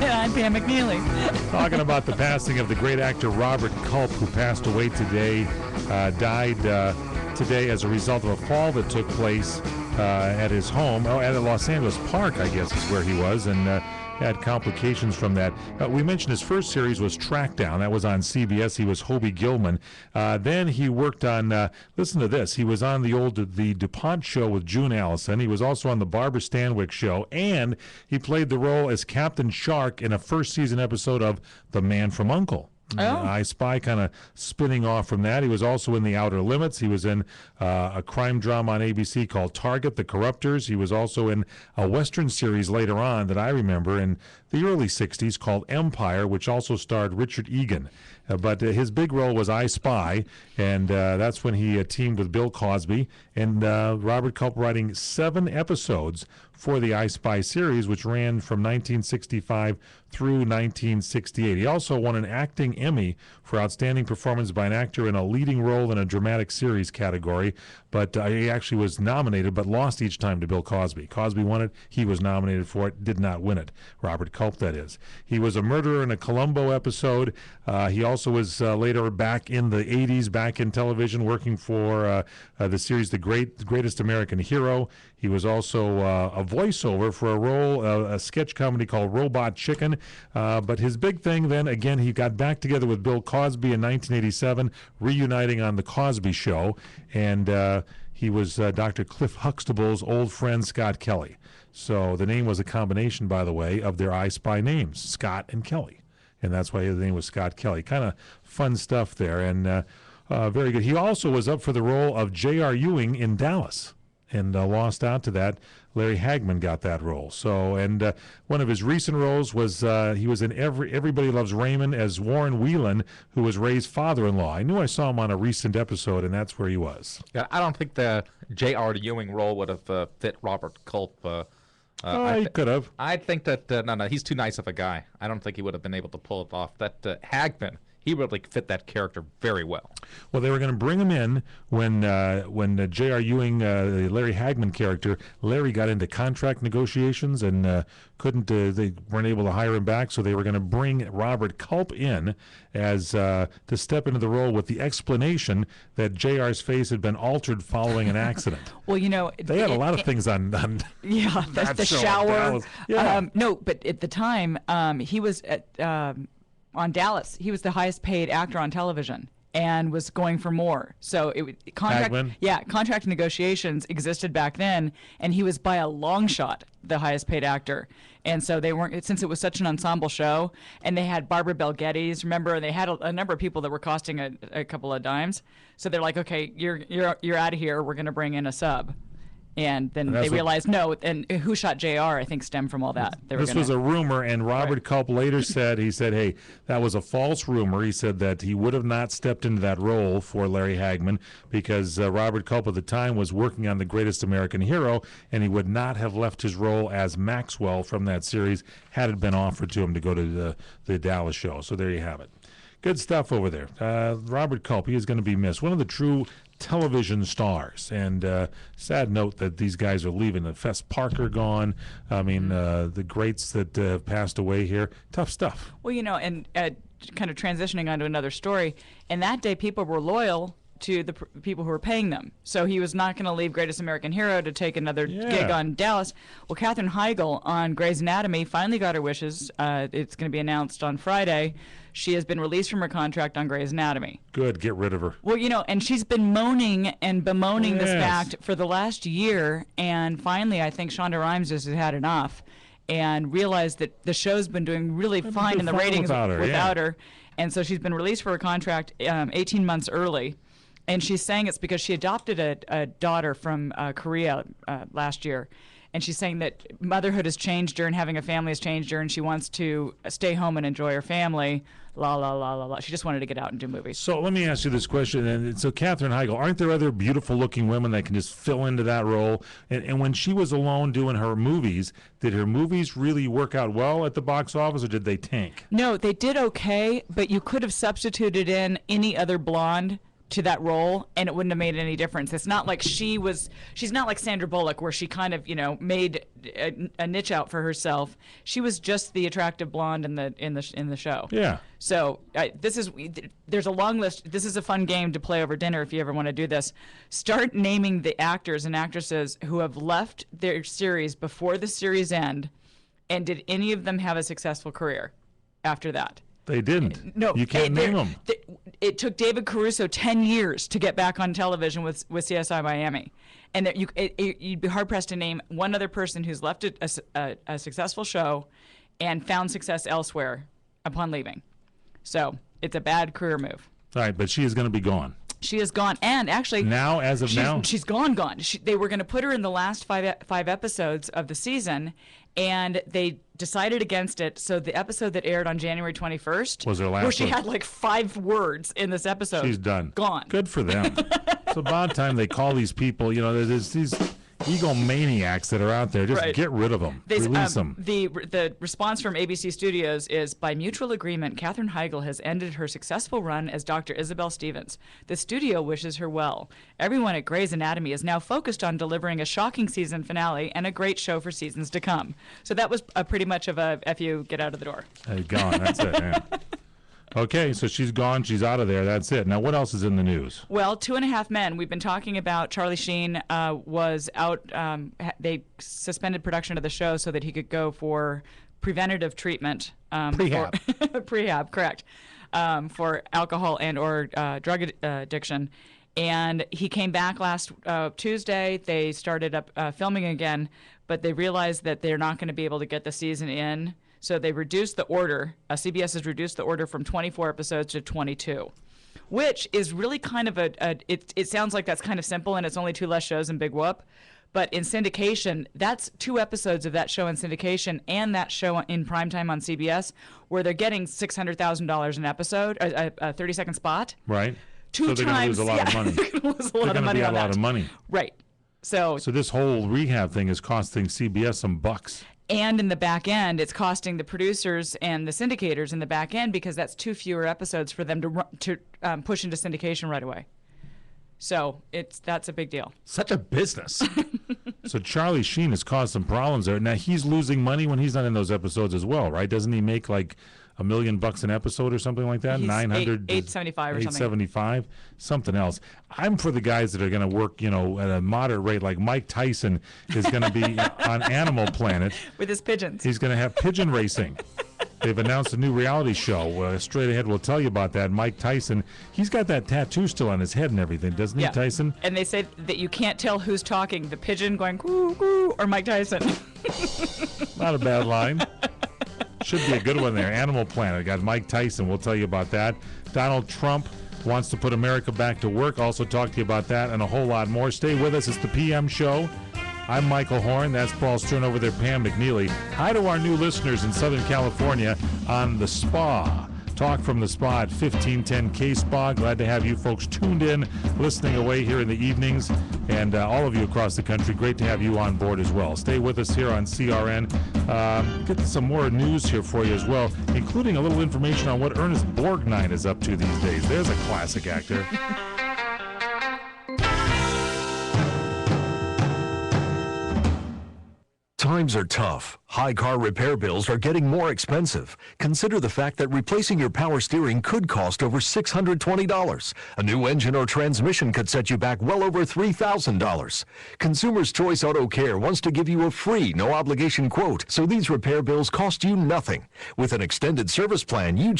And I'm Pam McNeely. Talking about the passing of the great actor Robert Culp, who passed away today, died today as a result of a fall that took place at his home, at a Los Angeles park, I guess is where he was, and had complications from that. We mentioned his first series was Trackdown. That was on CBS. He was Hobie Gilman. Then he worked on, listen to this, he was on the DuPont show with June Allison. He was also on the Barbara Stanwyck show, and he played the role as Captain Shark in a first season episode of The Man from U.N.C.L.E. I Spy, kind of spinning off from that. He was also in The Outer Limits. He was in a crime drama on ABC called Target, The Corruptors. He was also in a Western series later on that I remember in the early 60s called Empire, which also starred Richard Egan. But his big role was I Spy, and that's when he teamed with Bill Cosby. And Robert Culp writing 7 episodes for the I Spy series, which ran from 1965 through 1968. He also won an acting Emmy for outstanding performance by an actor in a leading role in a dramatic series category, but he actually was nominated but lost each time to Bill Cosby. Cosby won it. He was nominated for it, did not win it. Robert Culp, that is. He was a murderer in a Columbo episode. He also was later back in the 80s, back in television, working for the series The Greatest American Hero. He was also a voiceover for a role, a sketch comedy called Robot Chicken. But his big thing then, again, he got back together with Bill Cosby in 1987, reuniting on The Cosby Show. And he was Dr. Cliff Huxtable's old friend, Scott Kelly. So the name was a combination, by the way, of their I Spy names, Scott and Kelly. And that's why the name was Scott Kelly. Kind of fun stuff there, and very good. He also was up for the role of J.R. Ewing in Dallas, and lost out to that. Larry Hagman got that role. So, and one of his recent roles was he was in Everybody Loves Raymond as Warren Whelan, who was Ray's father-in-law. I knew I saw him on a recent episode, and that's where he was. Yeah, I don't think the J.R. Ewing role would have fit Robert Culp. He could have. I think that no, he's too nice of a guy. I don't think he would have been able to pull it off. That Hagman, he really fit that character very well. Well, they were going to bring him in when J.R. Ewing, the Larry Hagman character, Larry got into contract negotiations and couldn't. They weren't able to hire him back, so they were going to bring Robert Culp in as to step into the role with the explanation that J.R.'s face had been altered following an accident. Well, you know, they had a lot of things on yeah, that the show shower. Yeah. No, but at the time, he was at. On Dallas, he was the highest paid actor on television and was going for more. So contract negotiations existed back then, and he was by a long shot the highest paid actor. And so they weren't, since it was such an ensemble show, and they had Barbara Bel Geddes, remember, they had a number of people that were costing a couple of dimes. So they're like, okay, you're out of here. We're going to bring in a sub. And then they realized, no, and Who Shot JR, I think, stemmed from all that. This was a rumor, and Robert Culp later said, hey, that was a false rumor. He said that he would have not stepped into that role for Larry Hagman because Robert Culp at the time was working on The Greatest American Hero, and he would not have left his role as Maxwell from that series had it been offered to him to go to the Dallas show. So there you have it. Good stuff over there. Robert Culp, he is going to be missed. One of the true television stars, and sad note that these guys are leaving. Fess Parker gone. I mean, the greats that have passed away here. Tough stuff. Well, you know, and kind of transitioning onto another story, in that day people were loyal to the people who were paying them. So he was not going to leave Greatest American Hero to take another gig on Dallas. Well, Katherine Heigl on Grey's Anatomy finally got her wishes. It's going to be announced on Friday. She has been released from her contract on Grey's Anatomy. Good, get rid of her. Well, you know, and she's been moaning and bemoaning this fact for the last year, and finally I think Shonda Rhimes has had enough and realized that the show's been doing really fine in the ratings without her. And so she's been released for her contract 18 months early. And she's saying it's because she adopted a daughter from Korea last year. And she's saying that motherhood has changed her and having a family has changed her, and she wants to stay home and enjoy her family. La, la, la, la, la. She just wanted to get out and do movies. So let me ask you this question. And so Katherine Heigl, aren't there other beautiful-looking women that can just fill into that role? And when she was alone doing her movies, did her movies really work out well at the box office, or did they tank? No, they did okay, but you could have substituted in any other blonde to that role, and it wouldn't have made any difference. It's not like she's not like Sandra Bullock, where she kind of, made a niche out for herself. She was just the attractive blonde in the show. Yeah. So there's a long list. This is a fun game to play over dinner if you ever want to do this. Start naming the actors and actresses who have left their series before the series end, and did any of them have a successful career after that? They didn't. No, you can't name them. It took David Caruso 10 years to get back on television with CSI Miami, and you'd be hard pressed to name one other person who's left a successful show and found success elsewhere upon leaving. So it's a bad career move. All right, but she is going to be gone. She is gone, and actually now, as of now, she's gone. They were going to put her in the last five episodes of the season, and they decided against it. So the episode that aired on January 21st was her last, where she had like 5 words in this episode. She's done. Gone. Good for them. It's about time they call these people. There's these egomaniacs that are out there. Just get rid of them. Release them. The response from ABC Studios is, by mutual agreement, Katherine Heigl has ended her successful run as Dr. Isabel Stevens. The studio wishes her well. Everyone at Grey's Anatomy is now focused on delivering a shocking season finale and a great show for seasons to come. So that was pretty much of a F you, get out of the door. Gone. That's it. Yeah. Okay, so she's gone. She's out of there. That's it. Now, what else is in the news? Well, 2.5 Men. We've been talking about Charlie Sheen was out. They suspended production of the show so that he could go for preventative treatment. Prehab. Prehab, correct. For alcohol and or drug addiction. And he came back last Tuesday. They started up filming again, but they realized that they're not going to be able to get the season in. So they reduced the order. CBS has reduced the order from 24 episodes to 22, which is really kind of it sounds like that's kind of simple, and it's only 2 less shows in Big Whoop. But in syndication, that's 2 episodes of that show in syndication and that show in primetime on CBS, where they're getting $600,000 an episode, a 30-second spot. Right. Two so times. They're going to lose a lot of money. They're going to lose a lot of money on that. A lot of money. Right. So this whole rehab thing is costing CBS some bucks. And in the back end, it's costing the producers and the syndicators in the back end, because that's 2 fewer episodes for them to push into syndication right away. So that's a big deal. Such a business. So Charlie Sheen has caused some problems there. Now he's losing money when he's not in those episodes as well, right? Doesn't he make like $1 million an episode or something like that? He's 900, 875 or something. 875, something else. I'm for the guys that are going to work, at a moderate rate. Like Mike Tyson is going to be on Animal Planet with his pigeons. He's going to have pigeon racing. They've announced a new reality show. Straight Ahead will tell you about that. Mike Tyson, he's got that tattoo still on his head and everything, doesn't he, Tyson? And they say that you can't tell who's talking, the pigeon going coo coo or Mike Tyson. Not a bad line. Should be a good one there. Animal Planet got Mike Tyson. We'll tell you about that. Donald Trump wants to put America back to work. Also talk to you about that and a whole lot more. Stay with us. It's the PM Show. I'm Michael Horn. That's Paul Stern over there, Pam McNeely. Hi to our new listeners in Southern California on the Spa. Talk from the Spa at 1510 K-Spa. Glad to have you folks tuned in, listening away here in the evenings, and all of you across the country. Great to have you on board as well. Stay with us here on CRN. Get some more news here for you as well, including a little information on what Ernest Borgnine is up to these days. There's a classic actor. Times are tough. High car repair bills are getting more expensive. Consider the fact that replacing your power steering could cost over $620. A new engine or transmission could set you back well over $3,000. Consumers Choice Auto Care wants to give you a free, no-obligation quote, so these repair bills cost you nothing. With an extended service plan, you